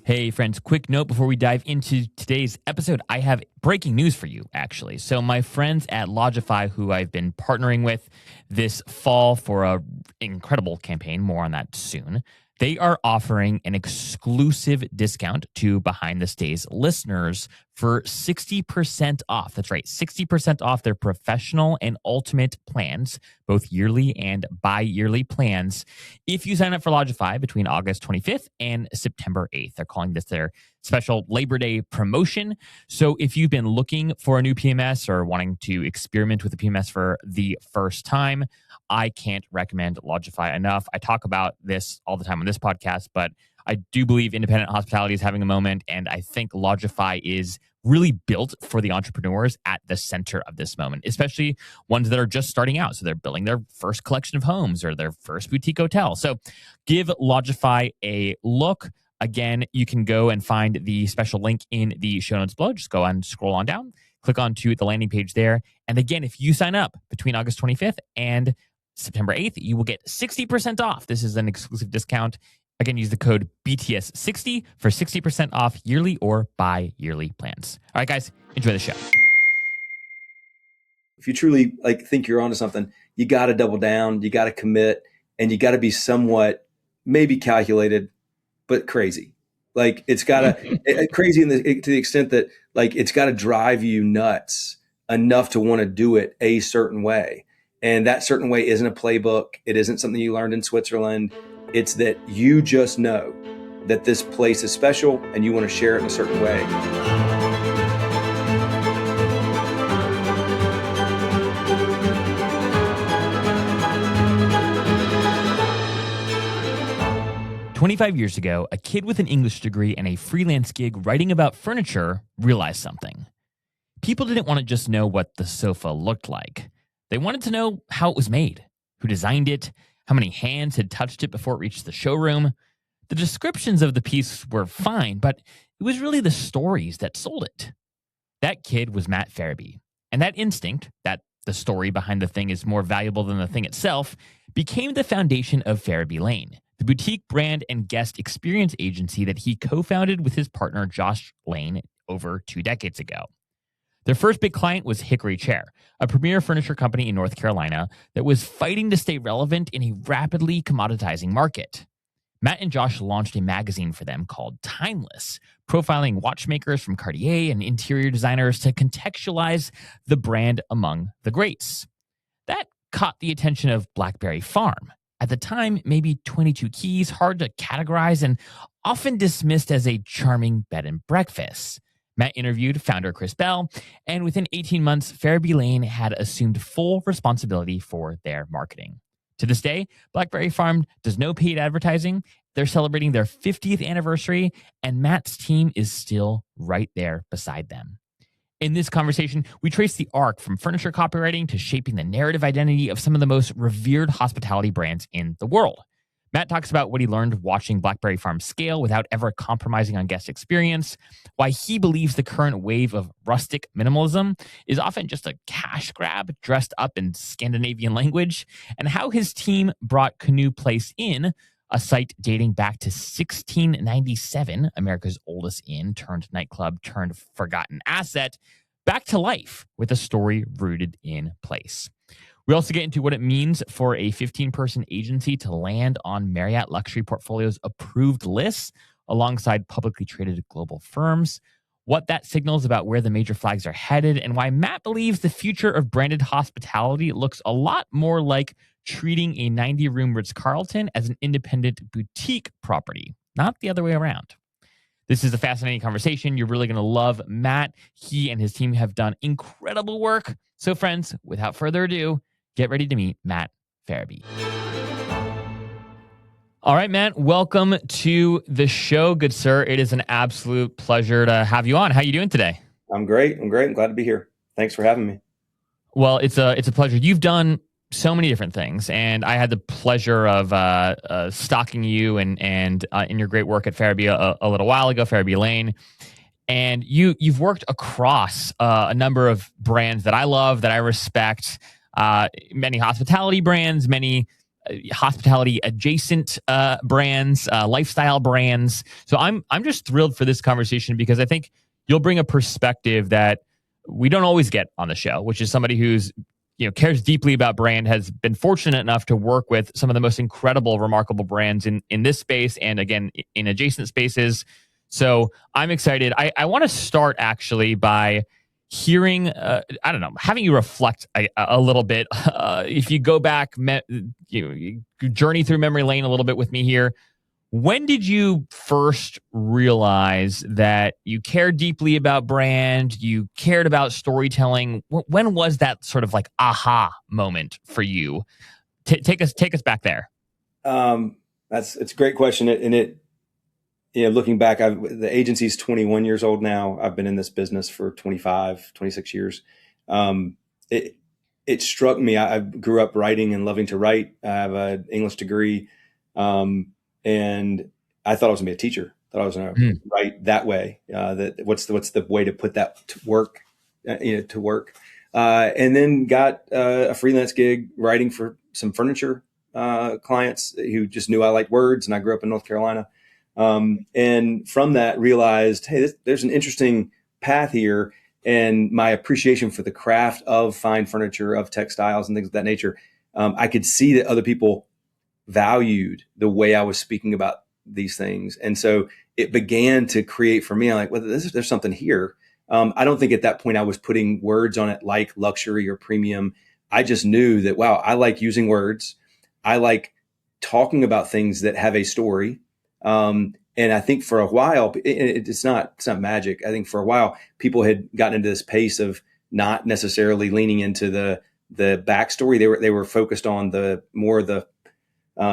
Hey, friends, quick note before we dive into today's episode. I have breaking news for you, actually. So my friends at Logify, who I've been partnering with this fall for an incredible campaign, more on that soon, they are offering an exclusive discount to Behind the Stays listeners for 60% off. That's right, 60% off their professional and ultimate plans, both yearly and bi-yearly plans, if you sign up for Logify between August 25th and September 8th. They're calling this their special Labor Day promotion. So if you've been looking for a new PMS or wanting to experiment with the PMS for the first time, I can't recommend Logify enough. I talk about this all the time on this podcast, but I do believe independent hospitality is having a moment, and I think Logify is really built for the entrepreneurs at the center of this moment, especially ones that are just starting out. So they're building their first collection of homes or their first boutique hotel. So give Logify a look. Again, you can go and find the special link in the show notes below. Just go and scroll on down, click on to the landing page there. And again, if you sign up between August 25th and September 8th, you will get 60% off. This is an exclusive discount. Again, use the code BTS60 for 60% off yearly or bi-yearly plans. All right, guys, enjoy the show. If you truly think you're onto something, you got to double down, you got to commit, and you got to be somewhat maybe calculated, but crazy. It's got to crazy to the extent that it's got to drive you nuts enough to want to do it a certain way. And that certain way isn't a playbook. It isn't something you learned in Switzerland. It's that you just know that this place is special and you want to share it in a certain way. "25 years ago, a kid with an English degree and a freelance gig writing about furniture realized something. People didn't want to just know what the sofa looked like. They wanted to know how it was made, who designed it, how many hands had touched it before it reached the showroom. The descriptions of the piece were fine, but it was really the stories that sold it. That kid was Matt Ferebee, and that instinct, that the story behind the thing is more valuable than the thing itself, became the foundation of FerebeeLane, the boutique brand and guest experience agency that he co-founded with his partner Josh Lane over 2 decades ago. Their first big client was Hickory Chair, a premier furniture company in North Carolina that was fighting to stay relevant in a rapidly commoditizing market. Matt and Josh launched a magazine for them called Timeless, profiling watchmakers from Cartier and interior designers to contextualize the brand among the greats. That caught the attention of BlackBerry Farm. At the time, maybe 22 keys, hard to categorize, and often dismissed as a charming bed and breakfast. Matt interviewed founder Chris Bell, and within 18 months, FerebeeLane had assumed full responsibility for their marketing. To this day, BlackBerry Farm does no paid advertising. They're celebrating their 50th anniversary, and Matt's team is still right there beside them. In this conversation, we trace the arc from furniture copywriting to shaping the narrative identity of some of the most revered hospitality brands in the world. Matt talks about what he learned watching BlackBerry Farm scale without ever compromising on guest experience, why he believes the current wave of rustic minimalism is often just a cash grab dressed up in Scandinavian language, and how his team brought Canoe Place Inn, a site dating back to 1697, America's oldest inn turned nightclub turned forgotten asset, back to life with a story rooted in place. We also get into what it means for a 15-person agency to land on Marriott Luxury Portfolio's approved lists alongside publicly traded global firms, what that signals about where the major flags are headed, and why Matt believes the future of branded hospitality looks a lot more like treating a 90-room Ritz-Carlton as an independent boutique property, not the other way around. This is a fascinating conversation. You're really going to love Matt. He and his team have done incredible work. So friends, without further ado, get ready to meet Matt Ferebee. All right, Matt, welcome to the show, good sir. It is an absolute pleasure to have you on. How are you doing today? I'm great. I'm glad to be here. Thanks for having me. Well, it's a pleasure. You've done so many different things, and I had the pleasure of stalking you and in your great work at Ferebee a little while ago, FerebeeLane. And you've worked across a number of brands that I love, that I respect, many hospitality brands, many hospitality adjacent brands, lifestyle brands. So I'm just thrilled for this conversation because I think you'll bring a perspective that we don't always get on the show, which is somebody who's cares deeply about brand, has been fortunate enough to work with some of the most incredible, remarkable brands in this space and again in adjacent spaces. So I'm excited. I want to start actually by hearing, I don't know, having you reflect a little bit. If you go back, you journey through memory lane a little bit with me here. When did you first realize that you cared deeply about brand, you cared about storytelling? When was that sort of like aha moment for you? Take us back there. It's a great question. Looking back, the agency's 21 years old now. I've been in this business for 25, 26 years. It struck me. I grew up writing and loving to write. I have an English degree. And I thought I was gonna be a teacher. Thought I was gonna write that way. What's the way to put that to work? To work. And then got a freelance gig writing for some furniture clients who just knew I liked words, and I grew up in North Carolina. And from that, realized, hey, there's an interesting path here, and my appreciation for the craft of fine furniture, of textiles, and things of that nature. I could see that other people valued the way I was speaking about these things. And so it began to create for me, I'm like, well, there's something here. I don't think at that point I was putting words on it like luxury or premium. I just knew that, wow, I like using words. I like talking about things that have a story. And I think for a while, it's not magic. I think for a while, people had gotten into this pace of not necessarily leaning into the backstory. They were focused on the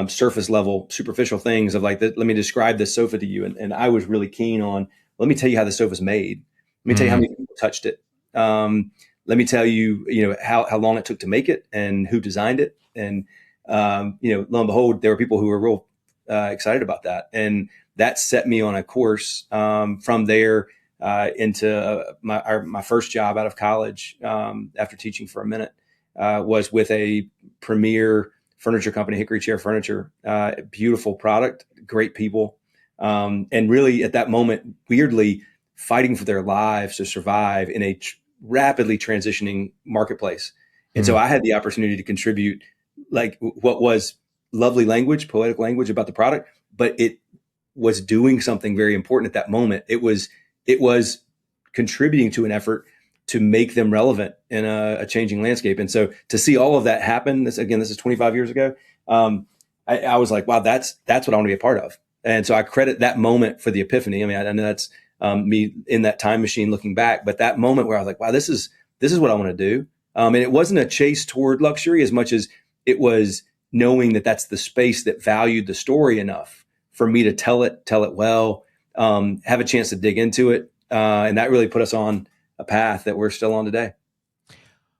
surface level, superficial things of like, let me describe this sofa to you. And I was really keen on, let me tell you how the sofa's made. Let me tell you how many people touched it. Let me tell you, how long it took to make it and who designed it. And, lo and behold, there were people who were real excited about that. And that set me on a course from there into my first job out of college after teaching for a minute was with a premier furniture company, Hickory Chair Furniture. Beautiful product, great people. And really at that moment, weirdly fighting for their lives to survive in a rapidly transitioning marketplace. And so I had the opportunity to contribute like what was lovely language, poetic language about the product, but it was doing something very important at that moment. It was contributing to an effort to make them relevant in a changing landscape. And so to see all of that happen, this is 25 years ago. I was like, wow, that's what I want to be a part of. And so I credit that moment for the epiphany. I mean, I know that's me in that time machine looking back, but that moment where I was like, wow, this is what I want to do. And it wasn't a chase toward luxury as much as it was knowing that that's the space that valued the story enough for me to tell it well, have a chance to dig into it. And that really put us on a path that we're still on today.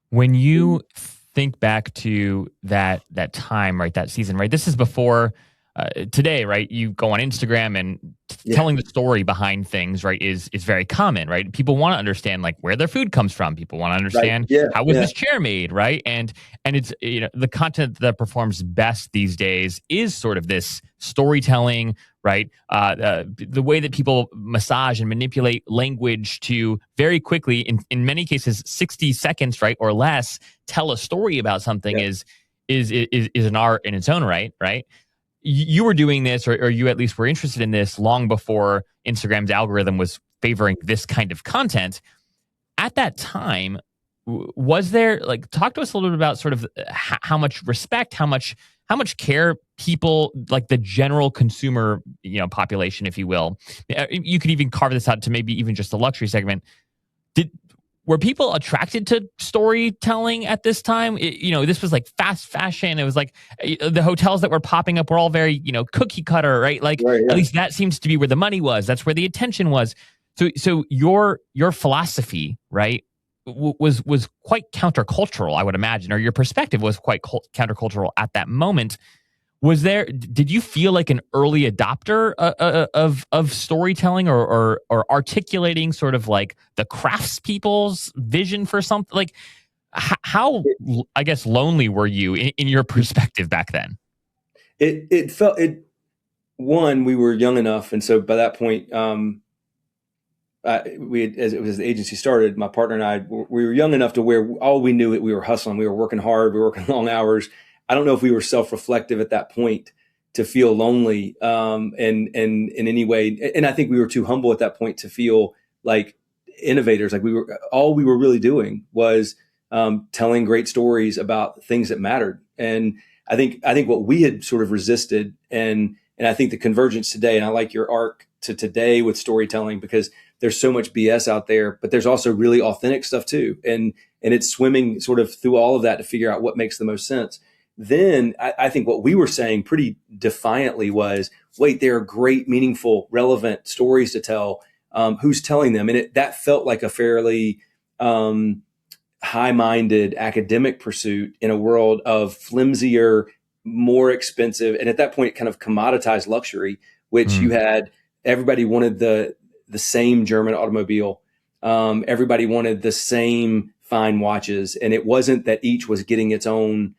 When you think back to that time, right, that season, right, this is before today, right, you go on Instagram and telling the story behind things, right, is very common, right? People want to understand like where their food comes from. People want to understand how was this chair made, right? And it's the content that performs best these days is sort of this storytelling, right? The way that people massage and manipulate language to very quickly, in many cases, 60 seconds, right, or less, tell a story about something is an art in its own right, right? You were doing this, or you at least were interested in this long before Instagram's algorithm was favoring this kind of content. At that time, was there, like, talk to us a little bit about sort of how much respect, how much care people, like the general consumer, population, if you will. You could even carve this out to maybe even just the luxury segment. Were people attracted to storytelling at this time? This was like fast fashion. It was like the hotels that were popping up were all very, cookie cutter, right? Like at least that seems to be where the money was. That's where the attention was. So your philosophy, right, was quite countercultural, I would imagine, or your perspective was quite countercultural at that moment. Did you feel like an early adopter of storytelling or articulating sort of like the craftspeople's vision for something? Like how, I guess, lonely were you in your perspective back then? it felt it. One, we were young enough, and so by that point, we had, as the agency started, my partner and I, we were young enough to where all we knew that we were hustling, we were working hard, we were working long hours. I don't know if we were self-reflective at that point to feel lonely, and in any way. And I think we were too humble at that point to feel like innovators. Like all we were really doing was telling great stories about things that mattered. And I think what we had sort of resisted, and I think the convergence today, and I like your arc to today with storytelling, because there's so much BS out there, but there's also really authentic stuff too. And it's swimming sort of through all of that to figure out what makes the most sense. Then I think what we were saying pretty defiantly was, wait, there are great, meaningful, relevant stories to tell. Who's telling them? And that felt like a fairly high-minded academic pursuit in a world of flimsier, more expensive, and at that point, kind of commoditized luxury, which you had, everybody wanted the same German automobile. Everybody wanted the same fine watches. And it wasn't that each was getting its own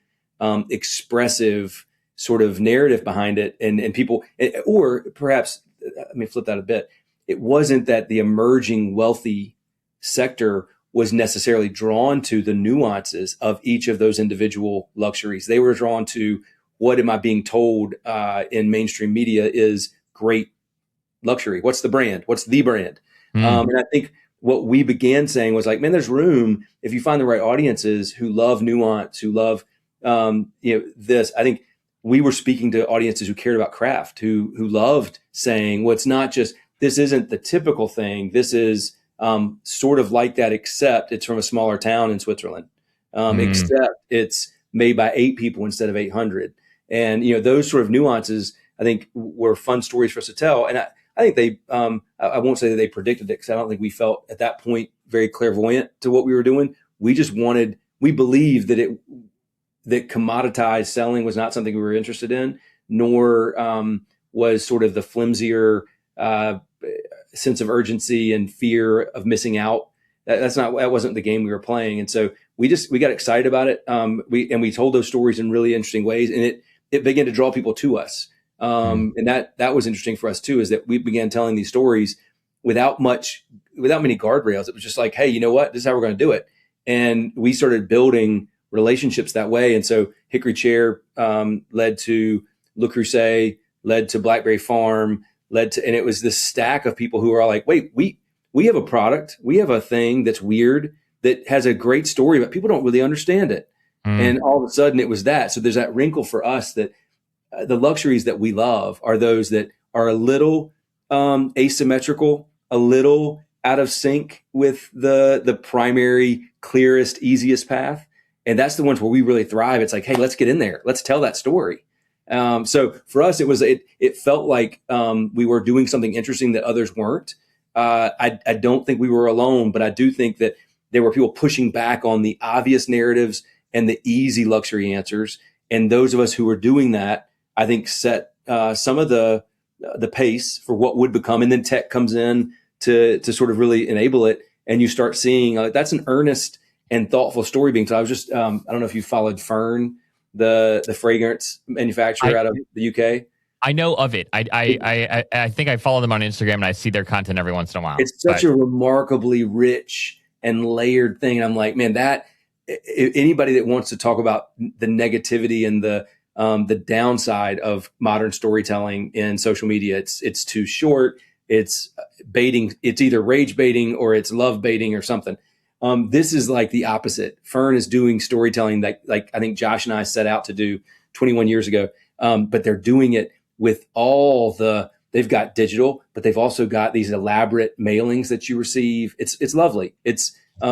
expressive sort of narrative behind it. And people, or perhaps, let me flip that a bit. It wasn't that the emerging wealthy sector was necessarily drawn to the nuances of each of those individual luxuries. They were drawn to, what am I being told in mainstream media is great luxury? What's the brand? What's the brand? And I think what we began saying was like, man, there's room if you find the right audiences who love nuance, who love this. I think we were speaking to audiences who cared about craft, who loved saying, well, it's not just, this isn't the typical thing. This is sort of like that, except it's from a smaller town in Switzerland, except it's made by 8 people instead of 800. And, those sort of nuances, I think, were fun stories for us to tell. And I think they, I won't say that they predicted it, because I don't think we felt at that point very clairvoyant to what we were doing. We just we believed that commoditized selling was not something we were interested in, nor was sort of the flimsier sense of urgency and fear of missing out. That wasn't the game we were playing. And so we got excited about it. We told those stories in really interesting ways, and it began to draw people to us. And that was interesting for us too, is that we began telling these stories without many guardrails. It was just like, hey, you know what? This is how we're going to do it. And we started building relationships that way. And so Hickory Chair led to Le Creuset, led to BlackBerry Farm, and it was this stack of people who were all like, wait, we have a product, we have a thing that's weird, that has a great story, but people don't really understand it. And all of a sudden it was that. So there's that wrinkle for us that the luxuries that we love are those that are a little asymmetrical, a little out of sync with the primary, clearest, easiest path. And that's the ones where we really thrive. It's like, hey, let's get in there. Let's tell that story. So for us, it felt like we were doing something interesting that others weren't. I don't think we were alone, but I do think that there were people pushing back on the obvious narratives and the easy luxury answers. And those of us who were doing that, I think, set some of the pace for what would become. And then tech comes in to sort of really enable it. And you start seeing that's an earnest and thoughtful story being told. I was just, I don't know if you followed Fern, the fragrance manufacturer out of the UK. I know of it. I think I follow them on Instagram, and I see their content every once in a while. It's such a remarkably rich and layered thing. And I'm like, man, anybody that wants to talk about the negativity and the downside of modern storytelling in social media, it's too short. It's baiting. It's either rage baiting or it's love baiting or something. This is like the opposite. Fern is doing storytelling that, like, I think Josh and I set out to do 21 years ago. But they're doing it with they've got digital, but they've also got these elaborate mailings that you receive. It's lovely.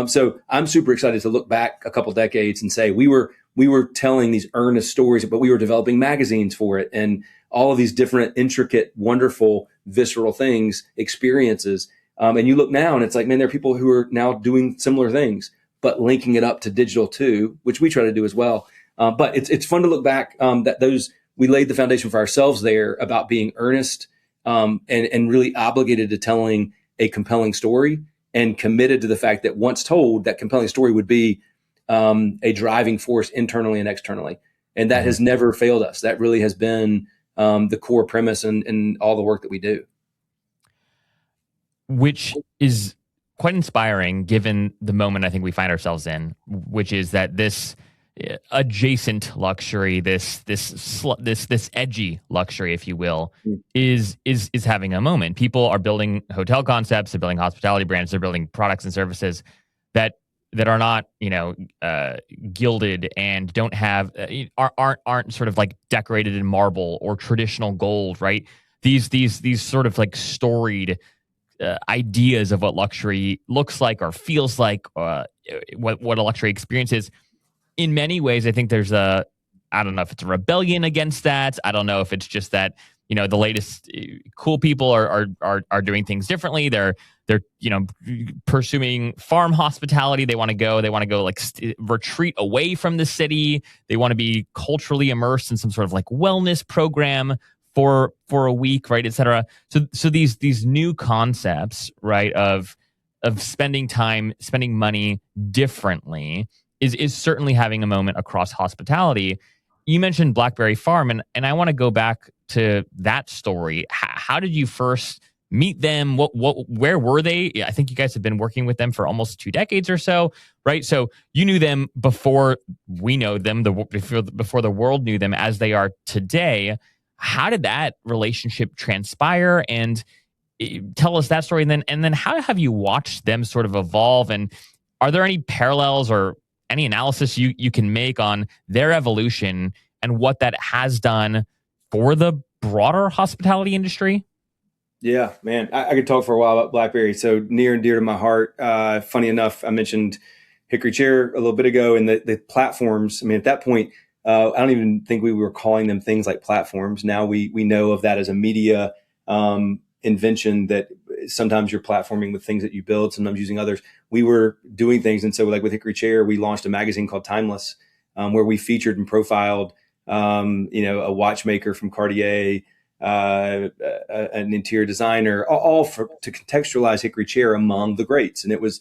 So I'm super excited to look back a couple decades and say we were telling these earnest stories, but we were developing magazines for it and all of these different, intricate, wonderful, visceral things, experiences. And you look now and it's like, man, there are people who are now doing similar things, but linking it up to digital too, which we try to do as well. But it's fun to look back that we laid the foundation for ourselves there about being earnest and really obligated to telling a compelling story and committed to the fact that once told, that compelling story would be a driving force internally and externally. And that has never failed us. That really has been the core premise in all the work that we do. Which is quite inspiring given the moment I think we find ourselves in, which is that this adjacent luxury, this edgy luxury, if you will, is having a moment. People are building hotel concepts, they're building hospitality brands, they're building products and services that are not, gilded and don't have aren't sort of like decorated in marble or traditional gold, right? These sort of like storied ideas of what luxury looks like or feels like, what a luxury experience is. In many ways, I think there's I don't know if it's a rebellion against that. I don't know if it's just that, the latest cool people are doing things differently. They're pursuing farm hospitality. They want to go like retreat away from the city. They want to be culturally immersed in some sort of like wellness program for a week, right, et cetera. So these new concepts, right, of spending money differently is certainly having a moment across hospitality. You mentioned BlackBerry Farm, and I want to go back to that story. How did you first meet them? Where were they? I think you guys have been working with them for almost 2 decades or so, right? So you knew them before we know them, before the world knew them as they are today. How did that relationship transpire? And tell us that story. And then how have you watched them sort of evolve? And are there any parallels or any analysis you can make on their evolution and what that has done for the broader hospitality industry? Yeah, man, I could talk for a while about BlackBerry. So near and dear to my heart. Funny enough, I mentioned Hickory Chair a little bit ago, and the platforms. I mean, at that point, I don't even think we were calling them things like platforms. Now we know of that as a media invention, that sometimes you're platforming with things that you build, sometimes using others. We were doing things. And so like with Hickory Chair, we launched a magazine called Timeless, where we featured and profiled, a watchmaker from Cartier, an interior designer, to contextualize Hickory Chair among the greats. And it was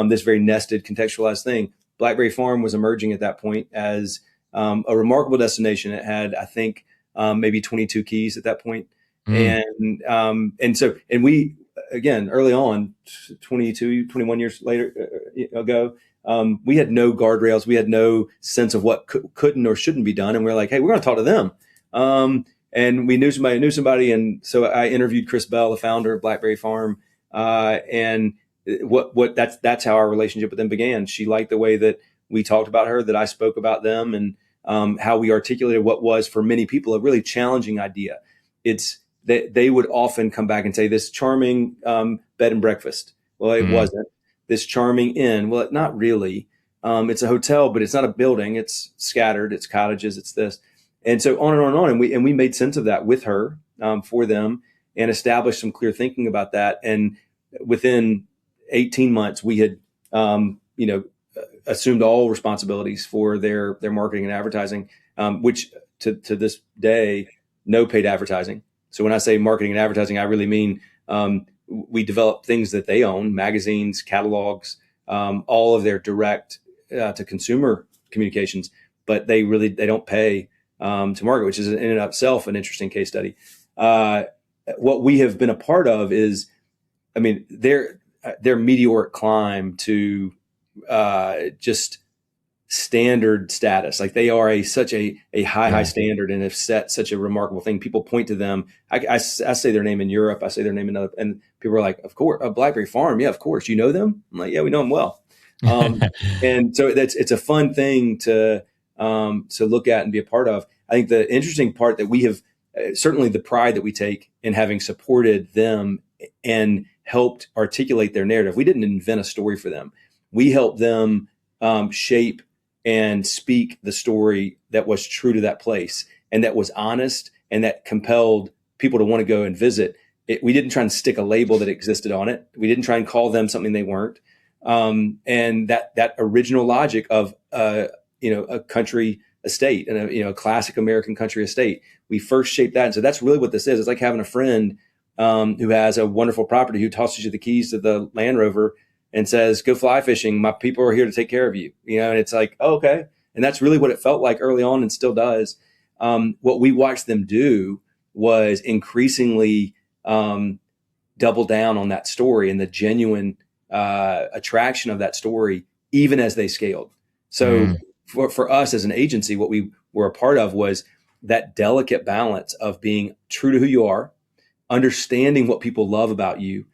this very nested, contextualized thing. BlackBerry Farm was emerging at that point as a remarkable destination. It had, I think, maybe 22 keys at that point. And we, again, early on, 21 years ago, we had no guardrails. We had no sense of what couldn't or shouldn't be done. And we're like, hey, we're going to talk to them. And we knew somebody. And so I interviewed Chris Bell, the founder of BlackBerry Farm. And that's how our relationship with them began. She liked the way that we talked about her, that I spoke about them, and how we articulated what was for many people a really challenging idea. It's that they would often come back and say, this charming bed and breakfast. Well, it wasn't. This charming inn. Well, not really. It's a hotel, but it's not a building. It's scattered. It's cottages. It's this. And so on and on and on. And we made sense of that with her, for them, and established some clear thinking about that. And within 18 months, we had, assumed all responsibilities for their marketing and advertising, which to this day, no paid advertising. So when I say marketing and advertising, I really mean we develop things that they own, magazines, catalogs, all of their direct to consumer communications, but they don't pay to market, which is in and of itself an interesting case study. What we have been a part of is, their meteoric climb to just standard status. Like they are such a high standard, and have set such a remarkable thing. People point to them. I say their name in Europe. I say their name in other, and people are like, of course, BlackBerry Farm. Yeah, of course. You know them? I'm like, yeah, we know them well. And so it's a fun thing to look at and be a part of. I think the interesting part that we have, certainly the pride that we take in having supported them and helped articulate their narrative. We didn't invent a story for them. We helped them shape and speak the story that was true to that place, and that was honest, and that compelled people to want to go and visit. We didn't try and stick a label that existed on it. We didn't try and call them something they weren't. And that original logic of a country estate and a classic American country estate, we first shaped that. And so that's really what this is. It's like having a friend who has a wonderful property, who tosses you the keys to the Land Rover and says, go fly fishing. My people are here to take care of you. And it's like, oh, okay. And that's really what it felt like early on and still does. What we watched them do was increasingly double down on that story and the genuine attraction of that story, even as they scaled. So for us as an agency, what we were a part of was that delicate balance of being true to who you are, understanding what people love about you.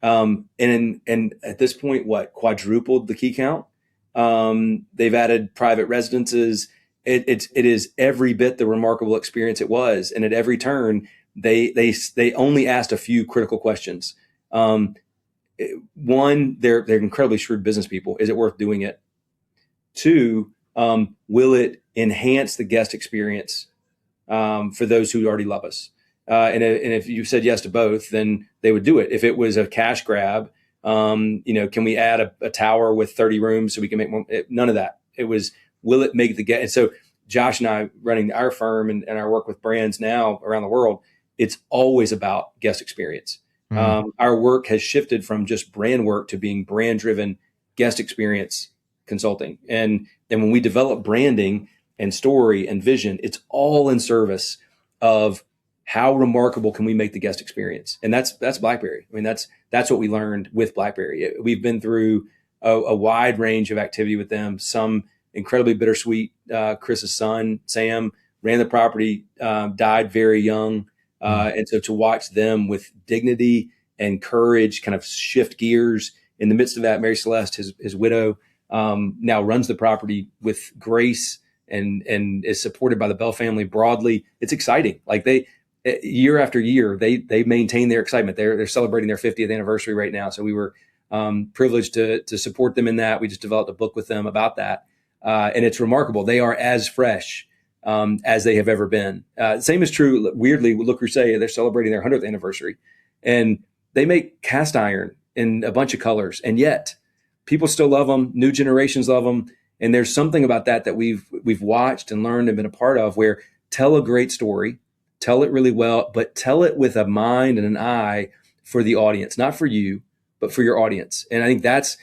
And at this point, quadrupled the key count. They've added private residences. It is every bit the remarkable experience it was. And at every turn, they only asked a few critical questions. One, they're incredibly shrewd business people. Is it worth doing it? Two, will it enhance the guest experience for those who already love us? And if you said yes to both, then they would do it. If it was a cash grab, can we add a tower with 30 rooms so we can make more? None of that. It was, will it make the guest? And so Josh and I, running our firm and our work with brands now around the world, it's always about guest experience. Our work has shifted from just brand work to being brand driven guest experience consulting. And when we develop branding and story and vision, it's all in service of how remarkable can we make the guest experience? And that's BlackBerry. I mean, that's what we learned with BlackBerry. We've been through a wide range of activity with them, some incredibly bittersweet. Chris's son, Sam, ran the property, died very young. And so to watch them with dignity and courage kind of shift gears in the midst of that, Mary Celeste, his widow, now runs the property with grace and is supported by the Bell family broadly. It's exciting. Like year after year, they maintain their excitement. They're celebrating their 50th anniversary right now. So we were privileged to support them in that. We just developed a book with them about that. And it's remarkable. They are as fresh as they have ever been. Same is true, weirdly, with Le Creuset. They're celebrating their 100th anniversary. And they make cast iron in a bunch of colors. And yet people still love them. New generations love them. And there's something about that we've watched and learned and been a part of, where tell a great story, tell it really well, but tell it with a mind and an eye for the audience, not for you, but for your audience. And I think that's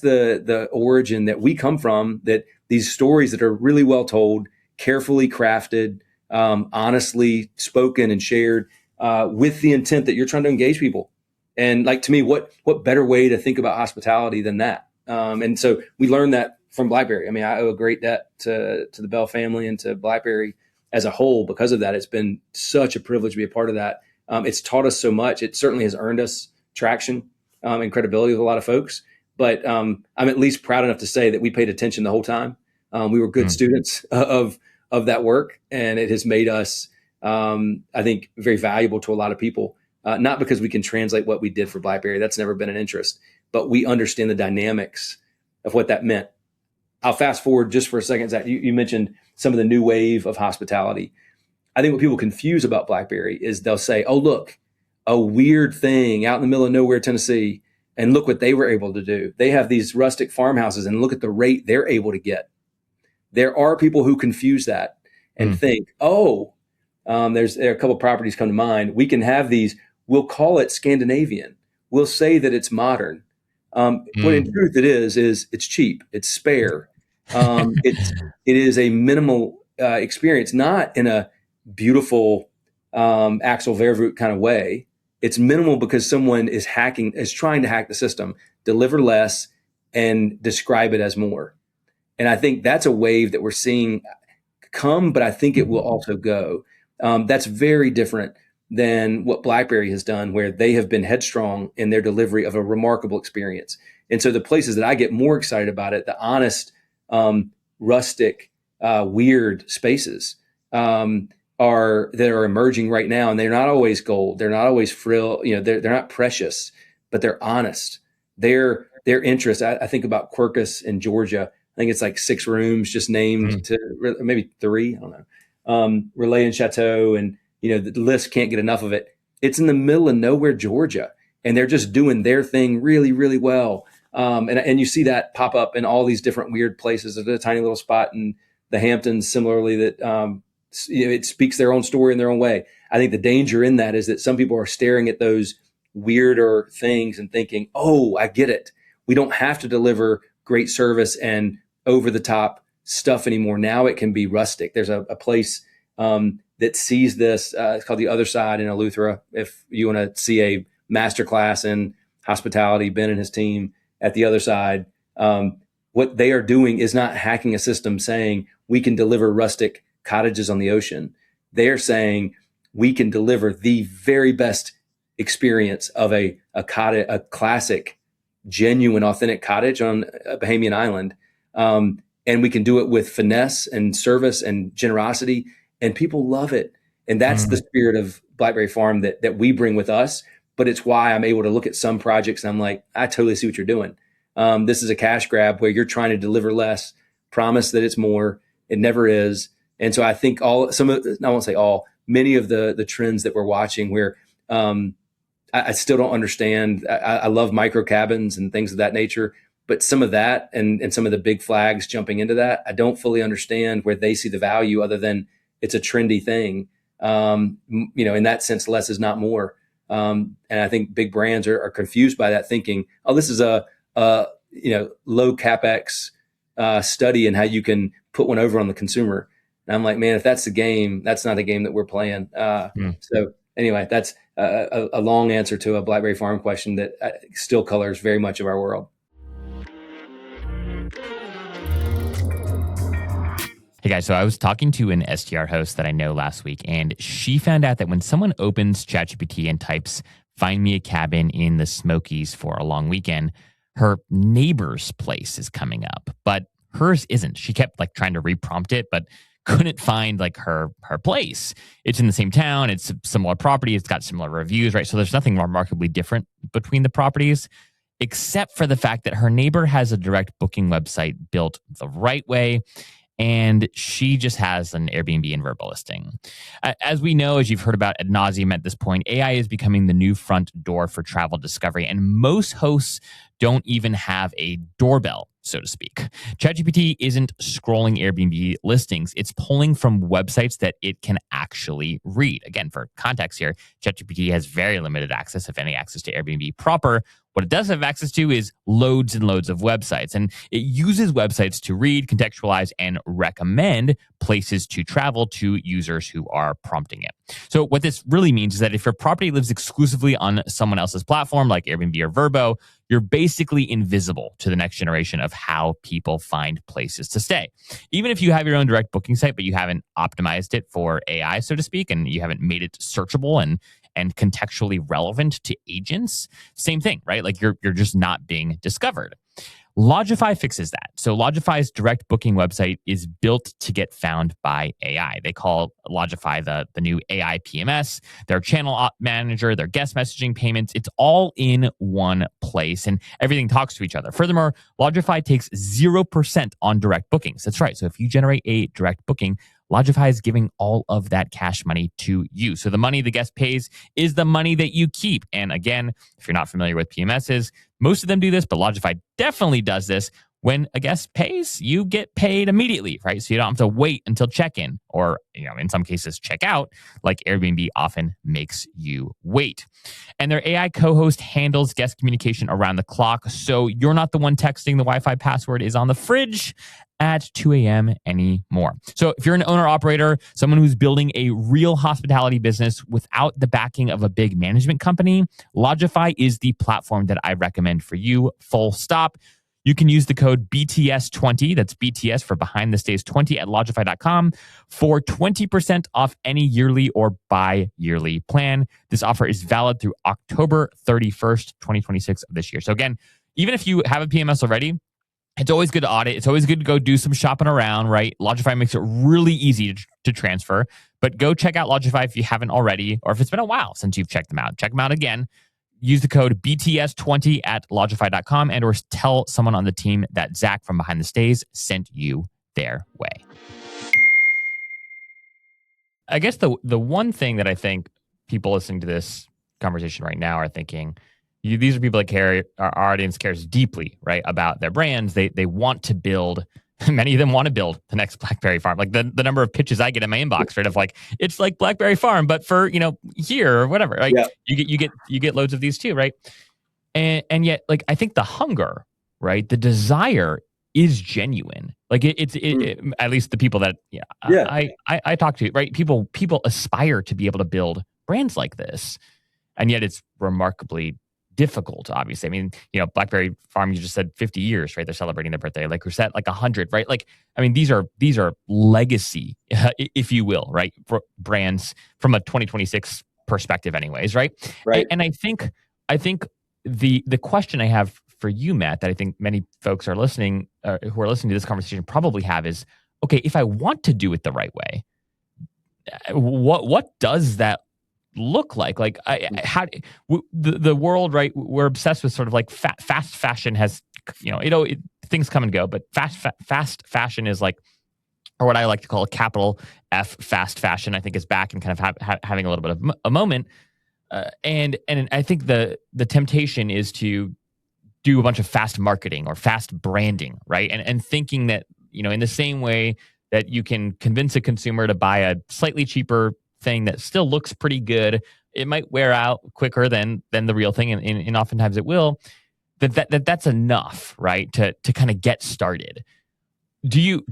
the origin that we come from, that these stories that are really well told, carefully crafted, honestly spoken and shared, with the intent that you're trying to engage people. And like, to me, what better way to think about hospitality than that? And so we learned that from BlackBerry. I mean, I owe a great debt to the Bell family and to BlackBerry as a whole because of that. It's been such a privilege to be a part of that. It's taught us so much. It certainly has earned us traction and credibility with a lot of folks. But I'm at least proud enough to say that we paid attention the whole time. We were good students of that work, and it has made us, I think, very valuable to a lot of people. Not because we can translate what we did for BlackBerry. That's never been an interest. But we understand the dynamics of what that meant. I'll fast forward just for a second, Zach. You mentioned some of the new wave of hospitality. I think what people confuse about BlackBerry is they'll say, oh, look, a weird thing out in the middle of nowhere, Tennessee, and look what they were able to do. They have these rustic farmhouses, and look at the rate they're able to get. There are people who confuse that and think, there are a couple of properties come to mind. We can have these. We'll call it Scandinavian. We'll say that it's modern. What in truth it is it's cheap. It's spare. It is a minimal experience, not in a beautiful Axel Vervoet kind of way. It's minimal because someone is trying to hack the system, deliver less, and describe it as more. And I think that's a wave that we're seeing come, but I think it will also go. That's very different than what BlackBerry has done, where they have been headstrong in their delivery of a remarkable experience. And so the places that I get more excited about it, the honest, rustic, weird spaces that are emerging right now. And they're not always gold. They're not always frill. They're not precious, but they're honest. Their interest. I think about Quercus in Georgia. I think it's like 6 rooms just named to maybe 3. I don't know. Relais and Chateau, and the list can't get enough of it. It's in the middle of nowhere, Georgia, and they're just doing their thing really, really well. And you see that pop up in all these different weird places. There's a tiny little spot in the Hamptons, similarly, that it speaks their own story in their own way. I think the danger in that is that some people are staring at those weirder things and thinking, oh, I get it. We don't have to deliver great service and over the top stuff anymore. Now it can be rustic. There's a place that sees this. It's called The Other Side in Eleuthera. If you want to see a masterclass in hospitality, Ben and his team at The Other Side, what they are doing is not hacking a system saying we can deliver rustic cottages on the ocean. They're saying we can deliver the very best experience of a cottage, a classic, genuine, authentic cottage on a Bahamian island. And we can do it with finesse and service and generosity, and people love it. And that's the spirit of BlackBerry Farm that we bring with us. But it's why I'm able to look at some projects and I'm like, I totally see what you're doing. This is a cash grab where you're trying to deliver less, promise that it's more. It never is. And so I think I won't say all, many of the trends that we're watching where I still don't understand. I love micro cabins and things of that nature, but some of that and some of the big flags jumping into that, I don't fully understand where they see the value other than it's a trendy thing. In that sense, less is not more. And I think big brands are confused by that, thinking, oh, this is a low capex study in how you can put one over on the consumer. And I'm like, man, if that's the game, that's not the game that we're playing. So anyway, that's a long answer to a BlackBerry Farm question that still colors very much of our world. Hey guys, so I was talking to an STR host that I know last week, and she found out that when someone opens ChatGPT and types, "Find me a cabin in the Smokies for a long weekend," her neighbor's place is coming up, but hers isn't. She kept trying to reprompt it, but couldn't find her place. It's in the same town. It's a similar property. It's got similar reviews, right? So there's nothing remarkably different between the properties, except for the fact that her neighbor has a direct booking website built the right way, and she just has an Airbnb and Vrbo listing. As we know, as you've heard about ad nauseum at this point, AI is becoming the new front door for travel discovery, and most hosts don't even have a doorbell, so to speak. ChatGPT isn't scrolling Airbnb listings. It's pulling from websites that it can actually read. Again, for context here, ChatGPT has very limited access, if any access, to Airbnb proper. What it does have access to is loads and loads of websites, and it uses websites to read, contextualize, and recommend places to travel to users who are prompting it. So what this really means is that if your property lives exclusively on someone else's platform, like Airbnb or Vrbo, you're basically invisible to the next generation of how people find places to stay. Even if you have your own direct booking site, but you haven't optimized it for AI, so to speak, and you haven't made it searchable and contextually relevant to agents, same thing, right? You're just not being discovered. Lodgify fixes that. So Lodgify's direct booking website is built to get found by AI. They call Lodgify the new AI PMS, their channel manager, their guest messaging, payments. It's all in one place and everything talks to each other. Furthermore, Lodgify takes 0% on direct bookings. That's right. So if you generate a direct booking, Lodgify is giving all of that cash money to you. So the money the guest pays is the money that you keep. And again, if you're not familiar with PMSs, most of them do this, but Lodgify definitely does this. When a guest pays, you get paid immediately, right? So you don't have to wait until check-in or, in some cases, check out, like Airbnb often makes you wait. And their AI co-host handles guest communication around the clock, so you're not the one texting the Wi-Fi password is on the fridge at 2 a.m. anymore. So if you're an owner-operator, someone who's building a real hospitality business without the backing of a big management company, Lodgify is the platform that I recommend for you, full stop. You can use the code BTS20, that's BTS for Behind the Stays 20 at Lodgify.com for 20% off any yearly or bi-yearly plan. This offer is valid through October 31st, 2026 of this year. So again, even if you have a PMS already, it's always good to audit. It's always good to go do some shopping around, right? Lodgify makes it really easy to transfer. But go check out Lodgify if you haven't already, or if it's been a while since you've checked them out. Check them out again. Use the code BTS20 at Lodgify.com and or tell someone on the team that Zach from Behind the Stays sent you their way. I guess the one thing that I think people listening to this conversation right now are thinking, these are people that care, our audience cares deeply, right, about their brands. They want to build, many of them want to build the next BlackBerry Farm. The number of pitches I get in my inbox, right, of it's like BlackBerry Farm, but for, here or whatever, right? Yeah. You get loads of these too, right? And yet, I think the hunger, right, the desire is genuine. Like at least the people that Yeah. I talk to, right? People aspire to be able to build brands like this, and yet it's remarkably difficult. Obviously, I mean, BlackBerry Farm, you just said 50 years, right? They're celebrating their birthday. Like Reset, like 100, right? Like, I mean, these are legacy, if you will, right? For brands from a 2026 perspective, anyways, right? Right. And I think the question I have for you, Matt, that I think many folks are listening, who are listening to this conversation, probably have is, okay, if I want to do it the right way, what does that look like? Like, the world, right? We're obsessed with sort of like fast fashion has, things come and go, but fast fashion is like, or what I like to call a capital F fast fashion, I think is back and kind of having a little bit of a moment. And I think the temptation is to do a bunch of fast marketing or fast branding, right? And thinking that, in the same way that you can convince a consumer to buy a slightly cheaper thing that still looks pretty good, it might wear out quicker than the real thing, and oftentimes it will. That's enough, right? To kind of get started. Do you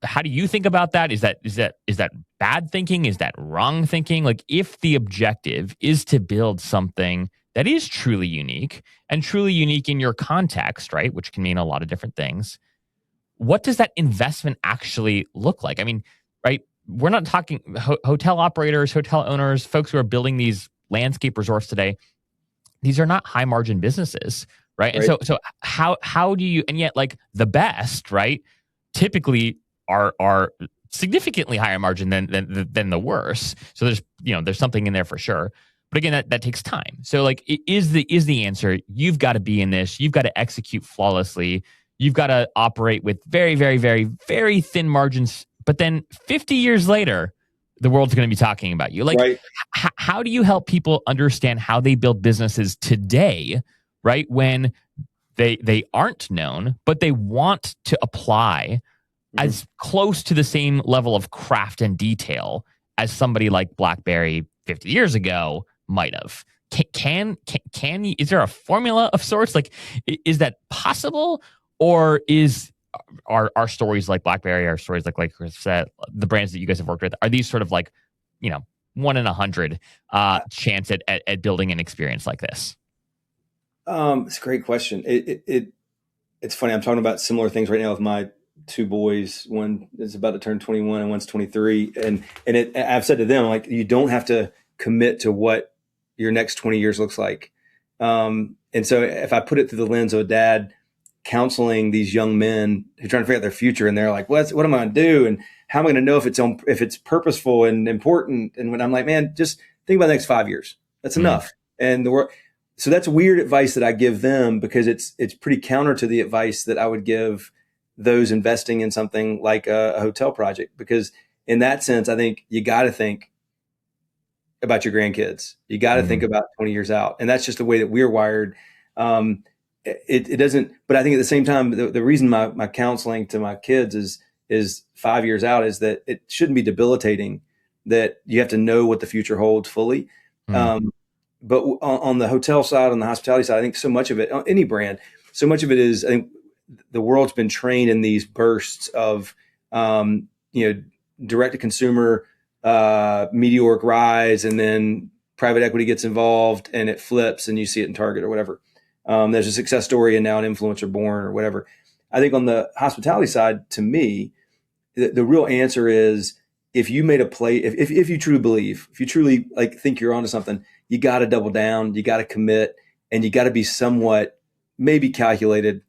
how do you think about that? Is that bad thinking? Is that wrong thinking? Like, if the objective is to build something that is truly unique and truly unique in your context, right? Which can mean a lot of different things. What does that investment actually look like? I mean, right? We're not talking hotel operators, hotel owners, folks who are building these landscape resorts today. These are not high margin businesses, right? And Right. so how do you, and yet, like, the best, right, typically are significantly higher margin than the worst. So there's something in there for sure. But again, that takes time. So, like, is the answer, you've got to be in this, you've got to execute flawlessly, you've got to operate with very, very, very, very thin margins. But then 50 years later, the world's going to be talking about you. Like, Right. how do you help people understand how they build businesses today, right? When they aren't known, but they want to apply Mm-hmm. as close to the same level of craft and detail as somebody like BlackBerry 50 years ago might have. Can you, is there a formula of sorts? Like, is that possible? Or are stories like BlackBerry, are stories like Chris said, the brands that you guys have worked with, are these sort of like, 1 in 100 chance at building an experience like this? It's a great question. It's funny. I'm talking about similar things right now with my two boys. One is about to turn 21 and one's 23. And I've said to them, like, you don't have to commit to what your next 20 years looks like. And so if I put it through the lens of a dad counseling these young men who are trying to figure out their future, and they're like, what am I going to do? And how am I going to know if it's purposeful and important? And when I'm like, man, just think about the next 5 years. That's enough. And so that's weird advice that I give them, because it's pretty counter to the advice that I would give those investing in something like a hotel project. Because in that sense, I think you got to think about your grandkids. You got to think about 20 years out. And that's just the way that we're wired. It doesn't, but I think at the same time, the reason my counseling to my kids is 5 years out is that it shouldn't be debilitating, that you have to know what the future holds fully. But on the hotel side, on the hospitality side, I think so much of it, any brand, so much of it is, I think the world's been trained in these bursts of, direct to consumer, meteoric rise, and then private equity gets involved and it flips and you see it in Target or whatever. There's a success story and now an influencer born or whatever. I think on the hospitality side, to me, the real answer is, if you made a play, if you truly believe, if you truly like think you're onto something, you got to double down, you got to commit, and you got to be somewhat maybe calculated,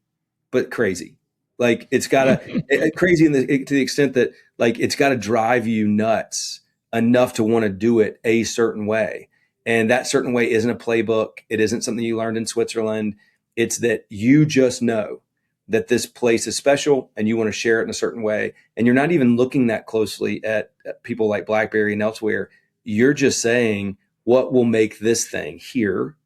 but crazy. Like, it's got to crazy to the extent that, like, it's got to drive you nuts enough to want to do it a certain way. And that certain way isn't a playbook. It isn't something you learned in Switzerland. It's that you just know that this place is special and you want to share it in a certain way. And you're not even looking that closely at people like BlackBerry and elsewhere. You're just saying, what will make this thing here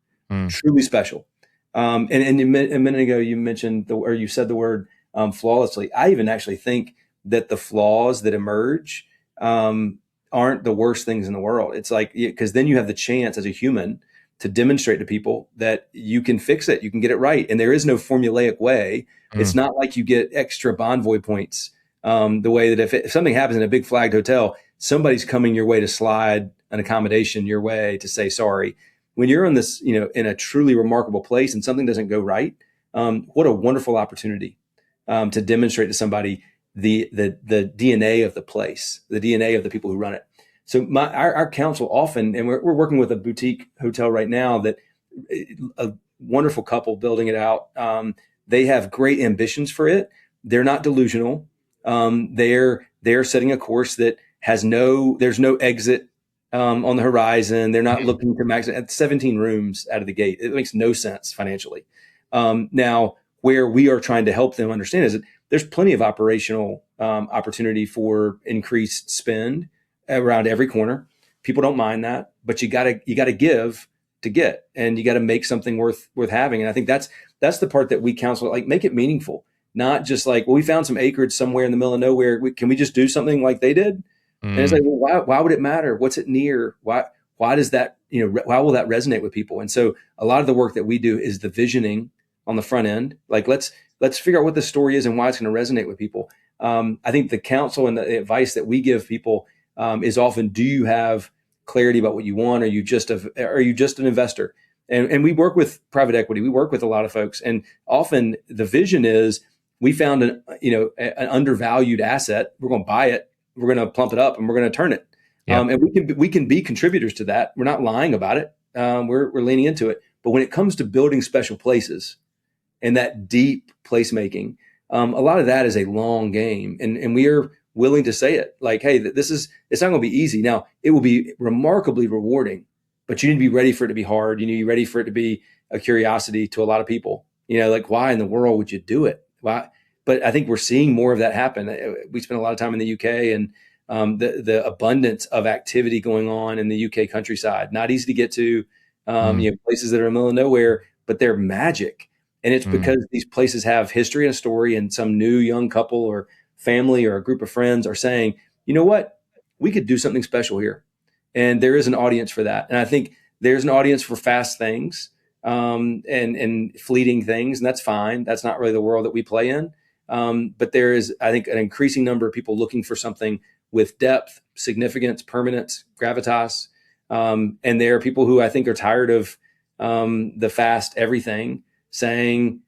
truly special? And a minute ago, you mentioned you said the word flawlessly. I even actually think that the flaws that emerge aren't the worst things in the world. It's like, because then you have the chance as a human to demonstrate to people that you can fix it, you can get it right, and there is no formulaic way. It's not like you get extra Bonvoy points. The way that if something happens in a big flagged hotel, somebody's coming your way to slide an accommodation your way to say sorry. When you're in this, in a truly remarkable place and something doesn't go right, what a wonderful opportunity to demonstrate to somebody the DNA of the place, the DNA of the people who run it. So our council often, and we're working with a boutique hotel right now that a wonderful couple building it out. They have great ambitions for it. They're not delusional. They're setting a course that there's no exit on the horizon. They're not looking to max at 17 rooms out of the gate. It makes no sense financially. Now, where we are trying to help them understand is that there's plenty of operational opportunity for increased spend around every corner. People don't mind that, but you gotta give to get, and you gotta make something worth having. And I think that's the part that we counsel, like, make it meaningful, not just like, well, we found some acreage somewhere in the middle of nowhere. Can we just do something like they did? And it's like, well, why would it matter? What's it near? Why does that, why will that resonate with people? And so a lot of the work that we do is the visioning on the front end. Like, let's figure out what the story is and why it's going to resonate with people. I think the counsel and the advice that we give people is often, do you have clarity about what you want? Are you just an investor? And we work with private equity. We work with a lot of folks, and often the vision is, we found an undervalued asset. We're going to buy it. We're going to plump it up, and we're going to turn it. Yep. And we can be contributors to that. We're not lying about it. We're leaning into it. But when it comes to building special places and that deep placemaking, a lot of that is a long game, and we are willing to say it. Like, hey, it's not going to be easy. Now, it will be remarkably rewarding, but you need to be ready for it to be hard. You need to be ready for it to be a curiosity to a lot of people. Like, why in the world would you do it? Why? But I think we're seeing more of that happen. We spent a lot of time in the UK, and the abundance of activity going on in the UK countryside. Not easy to get to, places that are in the middle of nowhere, but they're magic. And it's because these places have history and a story, and some new young couple or family or a group of friends are saying, you know what, we could do something special here. And there is an audience for that. And I think there's an audience for fast things and fleeting things, and that's fine. That's not really the world that we play in. But there is, I think, an increasing number of people looking for something with depth, significance, permanence, gravitas. And there are people who I think are tired of the fast everything, saying,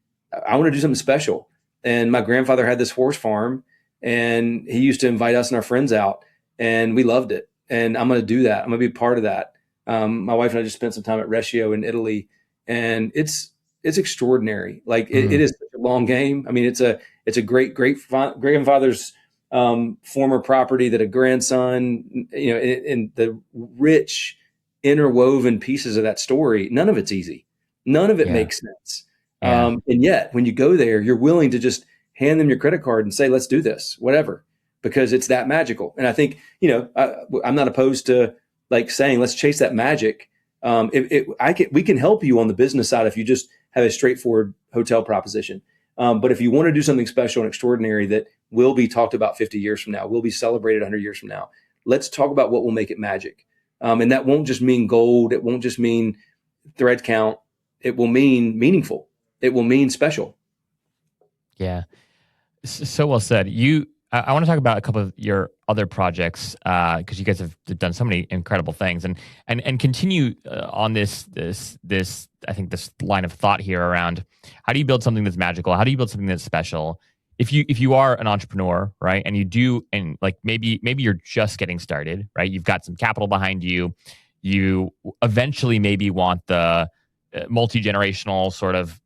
I want to do something special. And my grandfather had this horse farm, and he used to invite us and our friends out, and we loved it. And I'm going to do that. I'm going to be a part of that. My wife and I just spent some time at Reggio in Italy, and it's extraordinary. Like, it is such a long game. I mean, it's a great grandfather's former property that a grandson, and the rich interwoven pieces of that story. None of it's easy. None of it makes sense. Yeah. And yet, when you go there, you're willing to just hand them your credit card and say, let's do this, whatever, because it's that magical. And I think, I'm not opposed to, like, saying, let's chase that magic. We can help you on the business side if you just have a straightforward hotel proposition. But if you want to do something special and extraordinary that will be talked about 50 years from now, will be celebrated 100 years from now, let's talk about what will make it magic. And that won't just mean gold. It won't just mean thread count. It will mean meaningful. It will mean special. Yeah. So well said. I want to talk about a couple of your other projects, because you guys have done so many incredible things, and continue on this I think this line of thought here around, how do you build something that's magical? How do you build something that's special? If you are an entrepreneur, right, and you do, and like maybe you're just getting started, right? You've got some capital behind you. You eventually maybe want the multi-generational sort of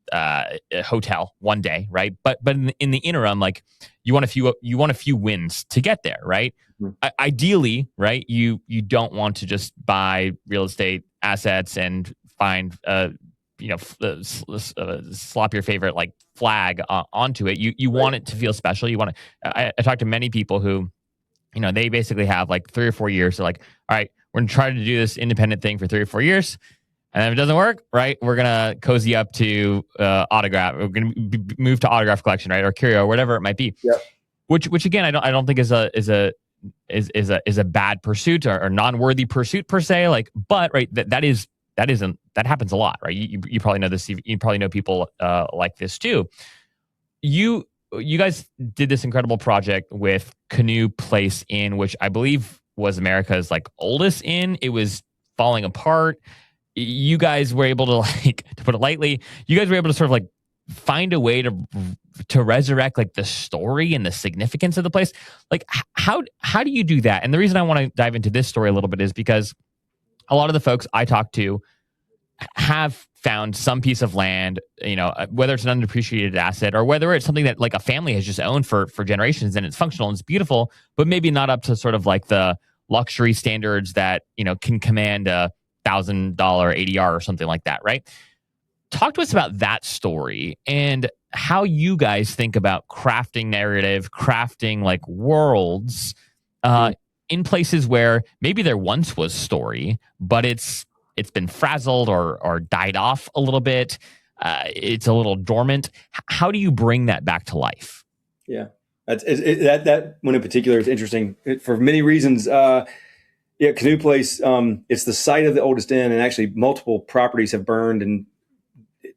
hotel one day, right? But in the interim, like, you want a few wins to get there, right? Mm-hmm. Ideally, right, you don't want to just buy real estate assets and find slop your favorite like flag onto it. You want it to feel special. You want to. I talked to many people who, they basically have like 3 or 4 years. They're like, all right, we're gonna try to do this independent thing for 3 or 4 years. And if it doesn't work, right, we're gonna cozy up to autograph. We're gonna move to autograph collection, right, or curio, or whatever it might be. Yep. Which again, I don't think is a bad pursuit or non-worthy pursuit per se. Like, but right, that is that happens a lot, right? You probably know this. You probably know people like this too. You guys did this incredible project with Canoe Place Inn, which I believe was America's like oldest inn. It was falling apart. You guys were able to, like, to put it lightly, you guys were able to sort of like find a way to resurrect like the story and the significance of the place. Like how do you do that? And the reason I want to dive into this story a little bit is because a lot of the folks I talk to have found some piece of land, whether it's an underappreciated asset or whether it's something that like a family has just owned for generations and it's functional and it's beautiful, but maybe not up to sort of like the luxury standards that, can command a $1,000 ADR or something like that, right? Talk to us about that story and how you guys think about crafting narrative, crafting like worlds in places where maybe there once was story, but it's been frazzled or died off a little bit. It's a little dormant. How do you bring that back to life? Yeah, that one in particular is interesting for many reasons. Canoe Place, it's the site of the oldest inn, and actually multiple properties have burned and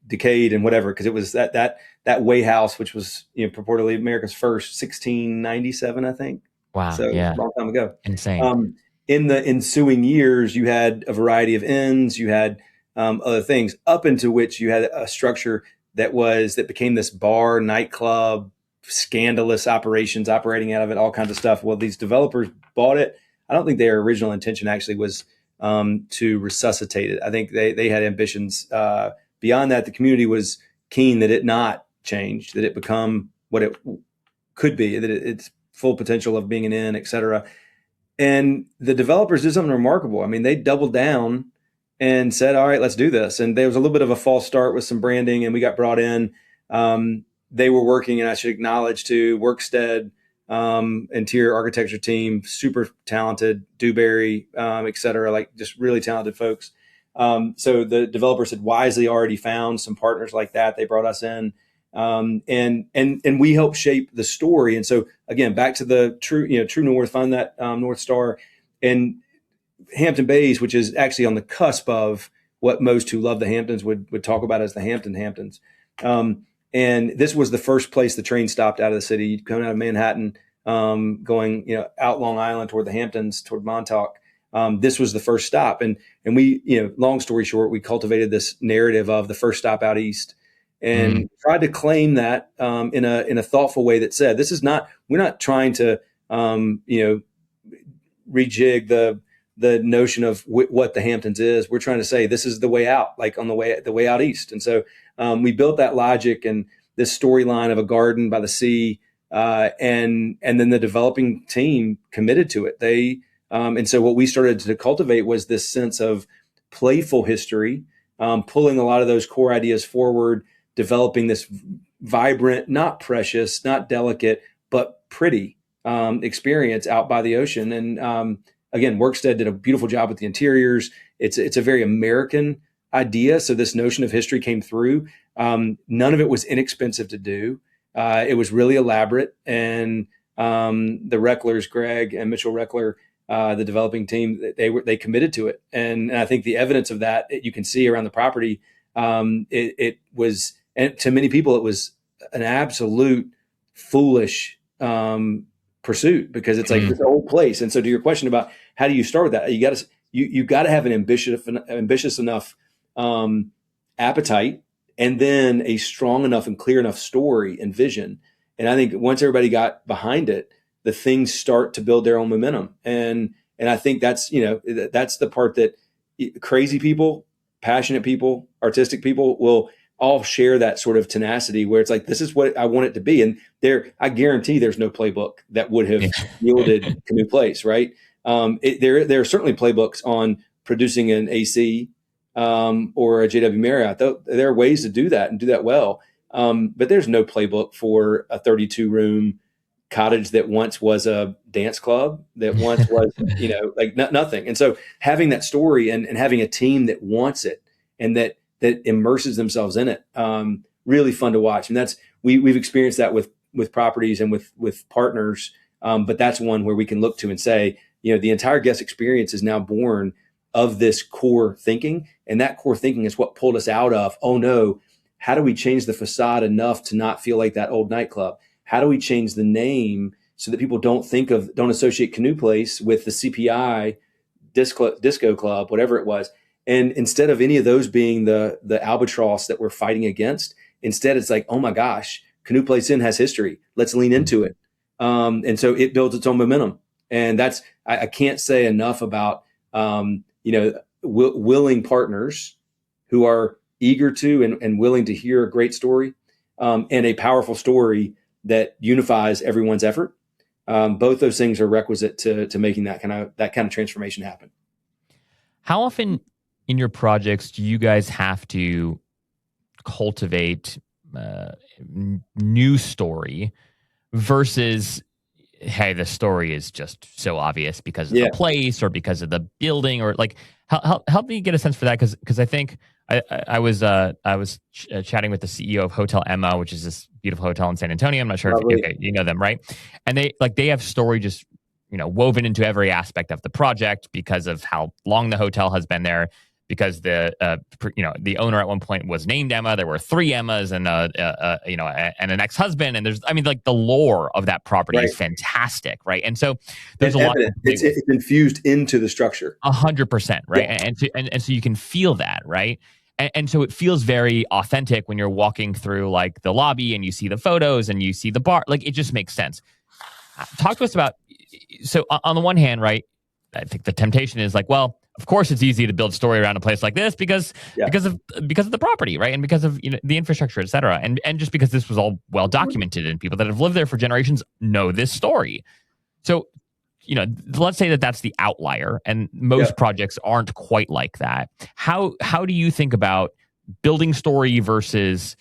decayed and whatever, because it was that way house, which was purportedly America's first, 1697, I think. Wow, so yeah, a long time ago. Insane. In the ensuing years, you had a variety of inns, you had other things, up into which you had a structure that became this bar, nightclub, scandalous operations operating out of it, all kinds of stuff. Well, these developers bought it. I don't think their original intention actually was to resuscitate it. I think they had ambitions beyond that. The community was keen that it not change, that it become what it could be, that its full potential of being an inn, et cetera. And the developers did something remarkable. I mean, they doubled down and said, all right, let's do this. And there was a little bit of a false start with some branding, and we got brought in. They were working, and I should acknowledge to Workstead, interior architecture team, super talented, Dewberry, et cetera, like just really talented folks. So the developers had wisely already found some partners like that. They brought us in, and we helped shape the story. And so again, back to the true north, find that North Star, and Hampton Bays, which is actually on the cusp of what most who love the Hamptons would talk about as the Hamptons. And this was the first place the train stopped out of the city, coming out of Manhattan, going out Long Island toward the Hamptons, toward Montauk. This was the first stop, and we, long story short, we cultivated this narrative of the first stop out east, and tried to claim that in a thoughtful way that said, we're not trying to rejig the notion of what the Hamptons is. We're trying to say this is the way out, like on the way out east. And so we built that logic and this storyline of a garden by the sea, and then the developing team committed to it. And so what we started to cultivate was this sense of playful history, pulling a lot of those core ideas forward, developing this vibrant, not precious, not delicate, but pretty experience out by the ocean. And again, Workstead did a beautiful job with the interiors. It's a very American idea. So this notion of history came through. None of it was inexpensive to do. It was really elaborate. And the Recklers, Greg and Mitchell Reckler, the developing team, they committed to it. And I think the evidence of that you can see around the property. It was, and to many people, it was an absolute foolish pursuit, because it's like this old place. And so to your question about how do you start with that, you got to have an ambitious enough appetite, and then a strong enough and clear enough story and vision. And I think once everybody got behind it, the things start to build their own momentum. And I think that's the part that crazy people, passionate people, artistic people will all share, that sort of tenacity where it's like, this is what I want it to be. And I guarantee there's no playbook that would have yielded Canoe Place, right? There are certainly playbooks on producing an AC or a JW Marriott. There are ways to do that and do that well. But there's no playbook for a 32-room cottage that once was a dance club, that once was, nothing. And so having that story and having a team that wants it and that immerses themselves in it, really fun to watch. And that's, we've experienced that with properties and with partners. But that's one where we can look to and say, the entire guest experience is now born of this core thinking. And that core thinking is what pulled us out of, oh no, how do we change the facade enough to not feel like that old nightclub? How do we change the name so that people don't associate Canoe Place with the CPI disco club, whatever it was. And instead of any of those being the albatross that we're fighting against, instead it's like, oh my gosh, Canoe Place Inn has history. Let's lean into it. And so it builds its own momentum. And that's, I can't say enough about, willing partners who are eager to and willing to hear a great story, and a powerful story that unifies everyone's effort. Both those things are requisite to making that kind of transformation happen. How often in your projects do you guys have to cultivate new story versus, hey, the story is just so obvious because of the place or because of the building, or like help me get a sense for that, because I think I was chatting with the CEO of Hotel Emma, which is this beautiful hotel in San Antonio. I'm not sure if you know them, right? And they have story just woven into every aspect of the project because of how long the hotel has been there. Because the owner at one point was named Emma. There were 3 Emmas and and an ex-husband. And there's, the lore of that property is fantastic, right? And so there's a lot. It's infused into the structure. 100%, right? Yeah. And so you can feel that, right? And so it feels very authentic when you're walking through like the lobby and you see the photos and you see the bar. Like it just makes sense. Talk to us about. So on the one hand, right? I think the temptation is like, well, of course, it's easy to build story around a place like this because of the property, right, and because of the infrastructure, et cetera, and just because this was all well documented and people that have lived there for generations know this story. So, let's say that that's the outlier, and most projects aren't quite like that. How do you think about building story versus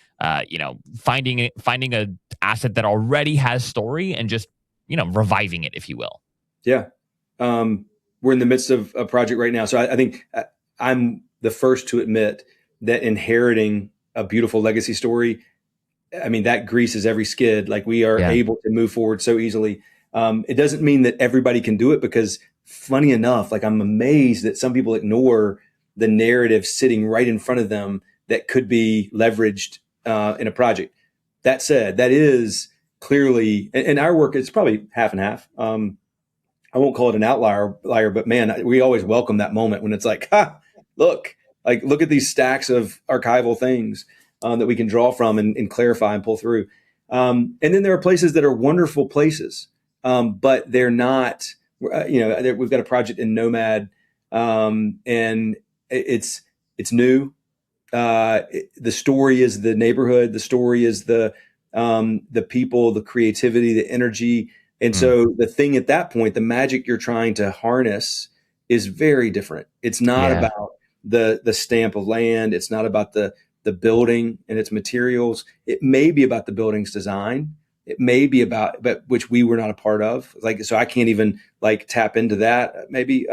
finding a asset that already has story and just reviving it, if you will? Yeah. We're in the midst of a project right now. So I think I'm the first to admit that inheriting a beautiful legacy story, that greases every skid. Like we are able to move forward so easily. It doesn't mean that everybody can do it, because funny enough, like I'm amazed that some people ignore the narrative sitting right in front of them that could be leveraged in a project. That said, that is clearly, in our work, it's probably half and half. I won't call it an outlier, but man, we always welcome that moment when it's like, look at these stacks of archival things that we can draw from and clarify and pull through. And then there are places that are wonderful places, but they're not. We've got a project in Nomad, and it's new. The story is the neighborhood. The story is the people, the creativity, the energy. And so the thing at that point, the magic you're trying to harness is very different. It's not about the stamp of land. It's not about the building and its materials. It may be about the building's design. It may be about, but which we were not a part of. Like, so I can't even tap into that maybe.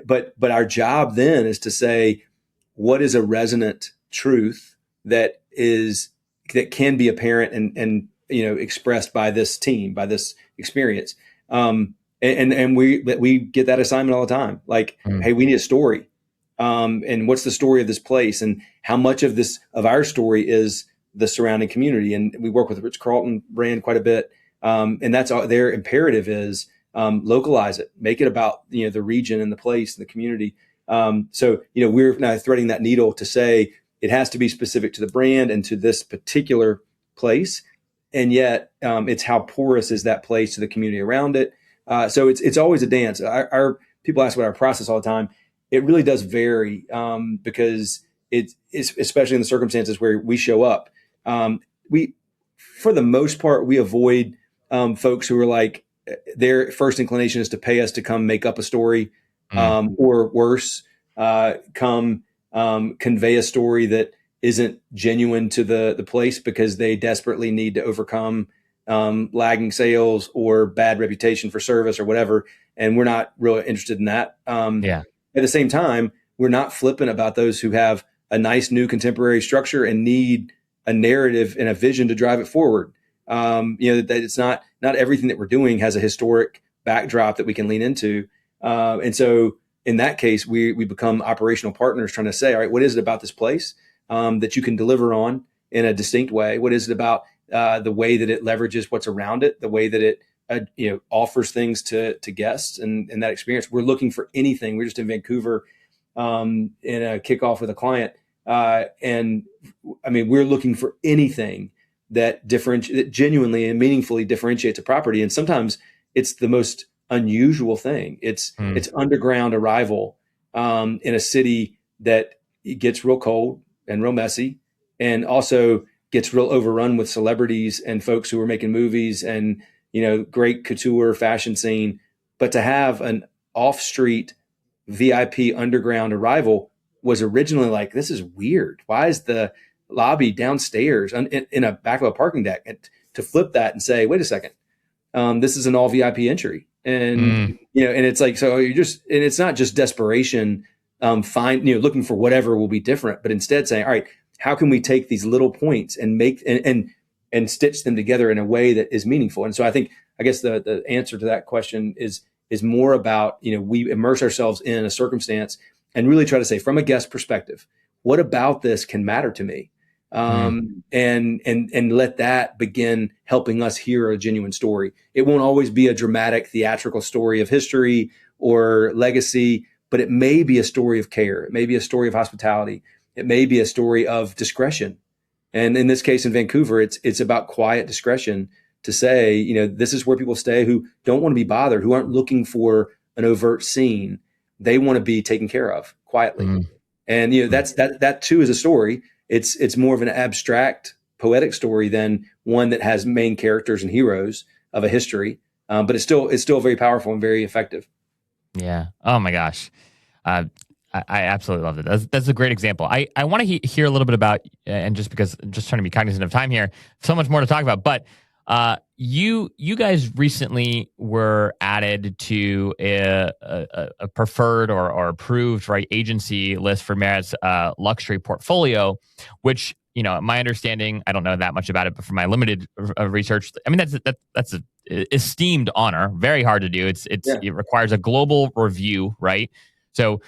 But our job then is to say, what is a resonant truth that can be apparent and expressed by this team, by this experience. And we get that assignment all the time. Like, hey, we need a story. And what's the story of this place, and how much of our story is the surrounding community? And we work with Ritz Carlton brand quite a bit. And that's their imperative is localize it, make it about the region and the place and the community. So we're now threading that needle to say it has to be specific to the brand and to this particular place. And yet it's how porous is that place to the community around it. So it's always a dance. Our people ask about our process all the time. It really does vary because it's especially in the circumstances where we show up. For the most part, we avoid folks who are like, their first inclination is to pay us to come make up a story, or worse, come convey a story that isn't genuine to the place because they desperately need to overcome lagging sales or bad reputation for service or whatever. And we're not really interested in that. At the same time, we're not flippant about those who have a nice new contemporary structure and need a narrative and a vision to drive it forward. That it's not everything that we're doing has a historic backdrop that we can lean into. And so in that case, we become operational partners trying to say, all right, what is it about this place that you can deliver on in a distinct way? What is it about the way that it leverages what's around it, the way that it offers things to guests and that experience? We're looking for anything. We're just in Vancouver in a kickoff with a client, and I mean, we're looking for anything that genuinely and meaningfully differentiates a property. And sometimes it's the most unusual thing. It's underground arrival in a city that gets real cold and real messy, and also gets real overrun with celebrities and folks who are making movies and great couture fashion scene. But to have an off-street VIP underground arrival was originally like, this is weird. Why is the lobby downstairs in a back of a parking deck? And to flip that and say, wait a second, this is an all VIP entry. And, and it's like, so and it's not just desperation, looking for whatever will be different, but instead saying, all right, how can we take these little points and make, and stitch them together in a way that is meaningful? And so I guess the answer to that question is more about, we immerse ourselves in a circumstance and really try to say, from a guest perspective, what about this can matter to me? And let that begin helping us hear a genuine story. It won't always be a dramatic theatrical story of history or legacy, but it may be a story of care. It may be a story of hospitality. It may be a story of discretion. And in this case, in Vancouver, it's about quiet discretion to say, this is where people stay who don't want to be bothered, who aren't looking for an overt scene. They want to be taken care of quietly. And, that too is a story. It's more of an abstract poetic story than one that has main characters and heroes of a history. But it's still very powerful and very effective. Yeah. Oh my gosh. I absolutely love it. That's a great example. I want to hear a little bit about, and just because I'm just trying to be cognizant of time here, so much more to talk about, but you guys recently were added to a preferred or approved agency list for Marriott's luxury portfolio, which, my understanding, I don't know that much about it, but from my limited research, I mean, that's an esteemed honor, very hard to do. It requires a global review, right? So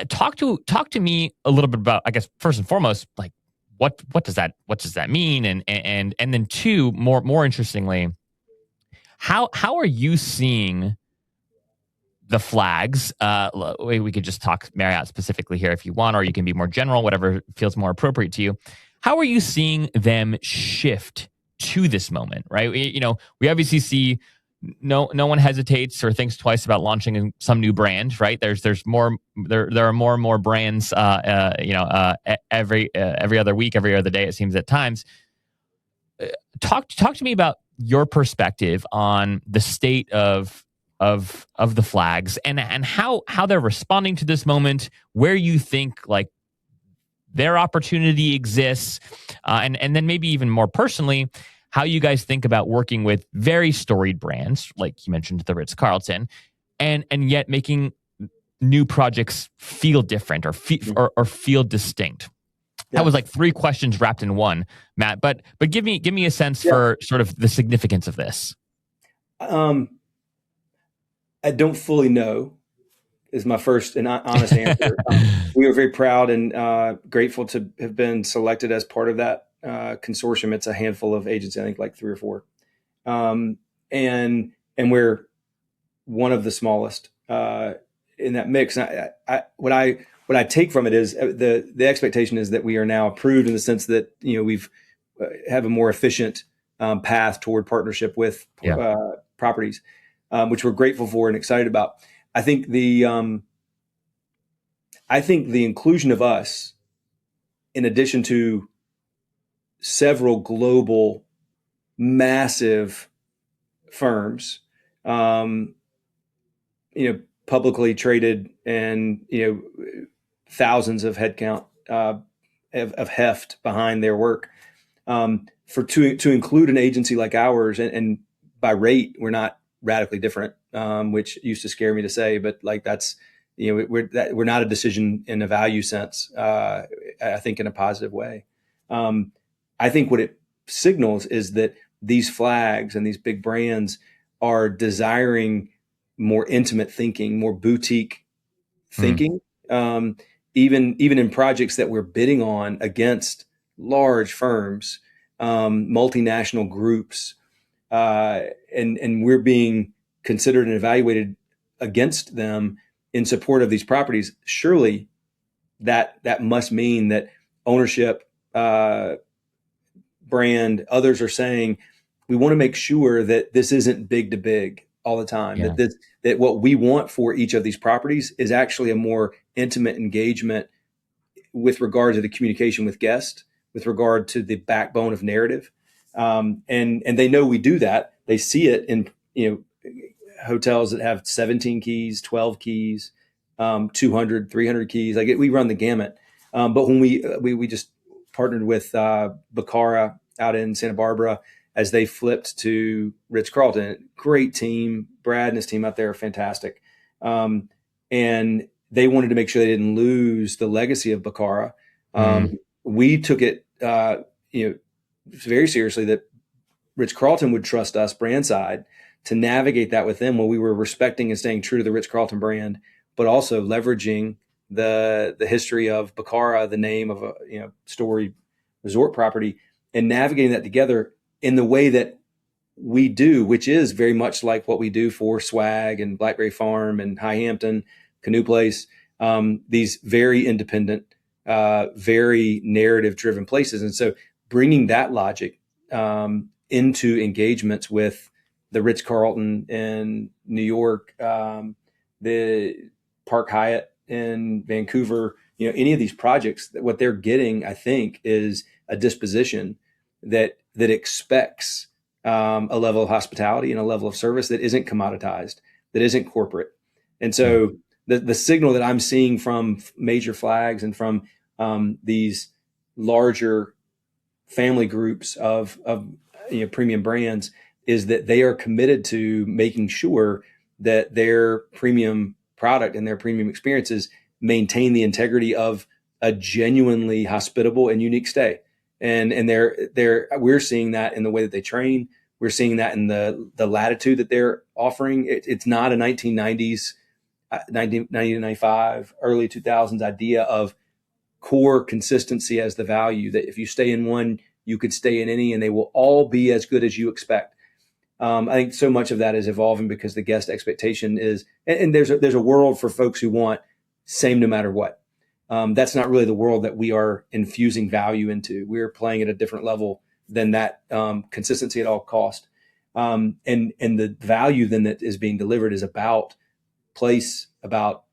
talk to me a little bit about, I guess, first and foremost, like, what does that mean? And then two, more interestingly, how are you seeing the flags? We could just talk Marriott specifically here if you want, or you can be more general, whatever feels more appropriate to you. How are you seeing them shift to this moment, right? We obviously see no one hesitates or thinks twice about launching some new brand, right? There's more, there are more and more brands, every other week, every other day, it seems at times. Talk to me about your perspective on the state of the flags and how they're responding to this moment, where you think like their opportunity exists, and then maybe even more personally, how you guys think about working with very storied brands, like you mentioned the Ritz-Carlton, and yet making new projects feel different or feel distinct. Yeah. That was like three questions wrapped in one, Matt. But give me a sense for sort of the significance of this. I don't fully know is my first and honest answer. We are very proud and grateful to have been selected as part of that consortium. It's a handful of agencies, I think like 3 or 4. And we're one of the smallest in that mix. What I take from it is the expectation is that we are now approved in the sense that, we've have a more efficient path toward partnership with properties, which we're grateful for and excited about. I think the inclusion of us, in addition to several global massive firms, publicly traded and, thousands of headcount of heft behind their work, to include an agency like ours, and by rate, we're not radically different, which used to scare me to say, but like that's, we're not a decision in a value sense. I think in a positive way. I think what it signals is that these flags and these big brands are desiring more intimate thinking, more boutique thinking, even in projects that we're bidding on against large firms, multinational groups, and we're being considered and evaluated against them in support of these properties. Surely that must mean that ownership, brand, others are saying, we want to make sure that this isn't big to big all the time. Yeah. That what we want for each of these properties is actually a more intimate engagement with regard to the communication with guests, with regard to the backbone of narrative. And they know we do that. They see it in, hotels that have 17 keys, 12 keys, 200, 300 keys. We run the gamut. But when we just partnered with Bacara out in Santa Barbara as they flipped to Ritz-Carlton. Great team. Brad and his team out there are fantastic. And they wanted to make sure they didn't lose the legacy of Bacara. We took it very seriously that Ritz-Carlton would trust us brand side to navigate that with them, while we were respecting and staying true to the Ritz-Carlton brand, but also leveraging the history of Bacara, the name of a storied resort property, and navigating that together in the way that we do, which is very much like what we do for Swag and BlackBerry Farm and High Hampton, Canoe Place, these very independent, very narrative-driven places. And so bringing that logic into engagements with the Ritz-Carlton in New York, the Park Hyatt in Vancouver, any of these projects, what they're getting, I think, is a disposition that expects a level of hospitality and a level of service that isn't commoditized, that isn't corporate. And so the signal that I'm seeing from major flags and from these larger family groups of premium brands is that they are committed to making sure that their premium product and their premium experiences maintain the integrity of a genuinely hospitable and unique stay. And we're seeing that in the way that they train. We're seeing that in the latitude that they're offering. It's not a 1990s, 1995, early 2000s idea of core consistency as the value, that if you stay in one, you could stay in any, and they will all be as good as you expect. I think so much of that is evolving because the guest expectation is, and there's a world for folks who want same no matter what. That's not really the world that we are infusing value into. We're playing at a different level than that, consistency at all cost. And the value then that is being delivered is about place, about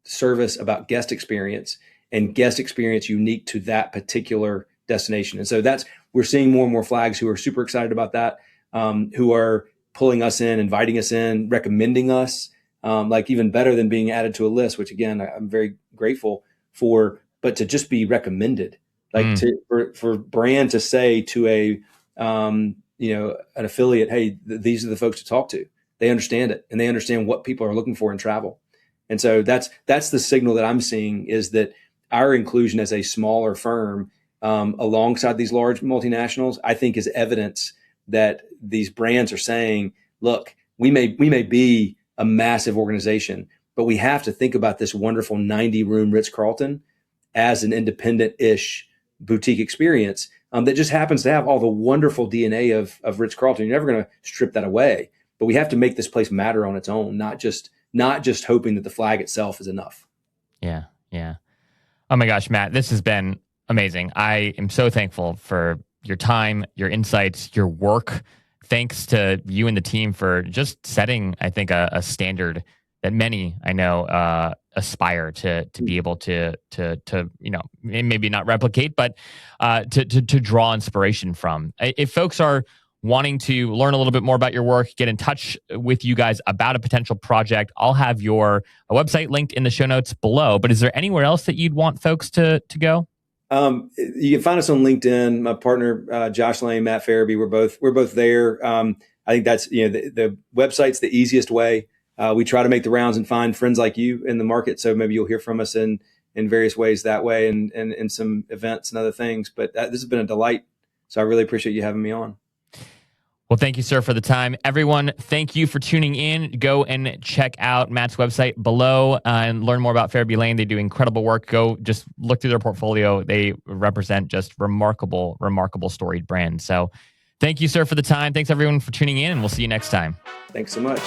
service, about guest experience, and guest experience unique to that particular destination. And so we're seeing more and more flags who are super excited about that, who are pulling us in, inviting us in, recommending us, like even better than being added to a list, which again, I'm very grateful for, but to just be recommended, like for brand to say to an affiliate, hey, these are the folks to talk to. They understand it, and they understand what people are looking for in travel. And so that's the signal that I'm seeing, is that our inclusion as a smaller firm alongside these large multinationals, I think, is evidence that these brands are saying, look, we may be a massive organization, but we have to think about this wonderful 90-room Ritz-Carlton as an independent-ish boutique experience that just happens to have all the wonderful DNA of Ritz-Carlton. You're never going to strip that away, but we have to make this place matter on its own, not just hoping that the flag itself is enough. Yeah. Yeah. Oh my gosh, Matt, this has been amazing. I am so thankful for your time, your insights, your work. Thanks to you and the team for just setting, I think, a standard that many I know aspire to be able to maybe not replicate, but to draw inspiration from. If folks are wanting to learn a little bit more about your work, get in touch with you guys about a potential project, I'll have your website linked in the show notes below. But is there anywhere else that you'd want folks to go? You can find us on LinkedIn. My partner, Josh Lane, Matt Ferebee, we're both there. I think that's, the website's the easiest way. We try to make the rounds and find friends like you in the market. So maybe you'll hear from us in various ways that way, and in some events and other things. But this has been a delight. So I really appreciate you having me on. Well, thank you, sir, for the time. Everyone, thank you for tuning in. Go and check out Matt's website below and learn more about FerebeeLane. They do incredible work. Go just look through their portfolio. They represent just remarkable, remarkable storied brands. So thank you, sir, for the time. Thanks, everyone, for tuning in, and we'll see you next time. Thanks so much.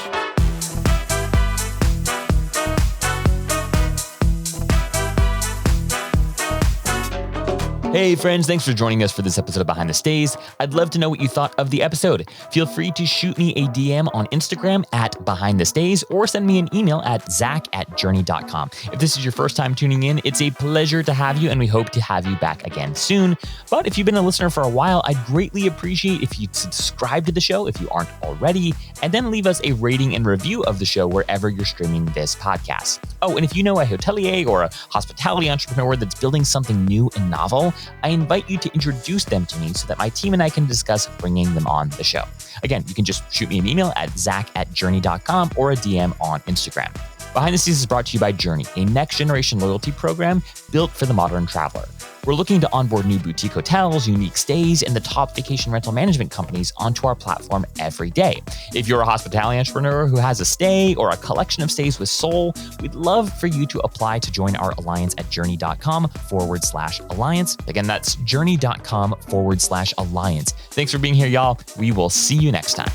Hey friends, thanks for joining us for this episode of Behind the Stays. I'd love to know what you thought of the episode. Feel free to shoot me a DM on Instagram at Behind the Stays or send me an email at zach@journey.com. If this is your first time tuning in, it's a pleasure to have you and we hope to have you back again soon. But if you've been a listener for a while, I'd greatly appreciate if you'd subscribe to the show if you aren't already, and then leave us a rating and review of the show wherever you're streaming this podcast. Oh, and if you know a hotelier or a hospitality entrepreneur that's building something new and novel, I invite you to introduce them to me so that my team and I can discuss bringing them on the show. Again, you can just shoot me an email at zach@journey.com or a DM on Instagram. Behind the Scenes is brought to you by Journey, a next-generation loyalty program built for the modern traveler. We're looking to onboard new boutique hotels, unique stays, and the top vacation rental management companies onto our platform every day. If you're a hospitality entrepreneur who has a stay or a collection of stays with soul, we'd love for you to apply to join our alliance at journey.com/alliance. Again, that's journey.com/alliance. Thanks for being here, y'all. We will see you next time.